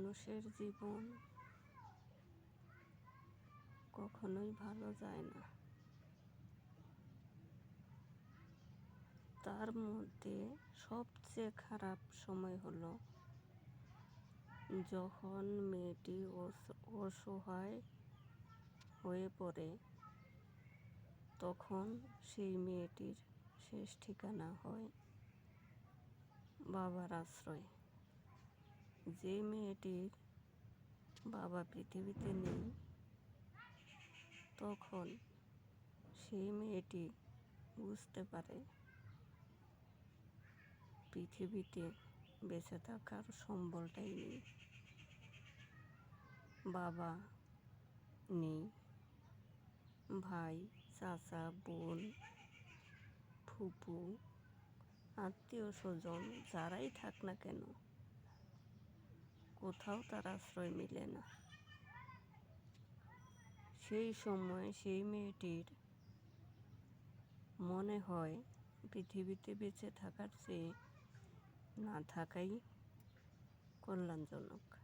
মানুষের জীবন কখনোই ভালো যায় না। তার মধ্যে সবচেয়ে খারাপ সময় হলো যখন মেয়েটি অসহায় হয়ে পড়ে, তখন সেই মেয়েটির শেষ ঠিকানা হয় বাবার আশ্রয়। যে মেয়েটির বাবা পৃথিবীতে নেই, তখন সেই মেয়েটি বুঝতে পারে পৃথিবীতে বেঁচে থাকার সম্বলটাই নেই। বাবা নেই, ভাই, চাচা, বোন, ফুপু, আত্মীয় স্বজন যারাই থাক না কেন, কোথাও তার আশ্রয় মিলে না। সেই সময় সেই মেয়েটির মনে হয় পৃথিবীতে বেঁচে থাকার চেয়ে না থাকাই কল্যাণজনক।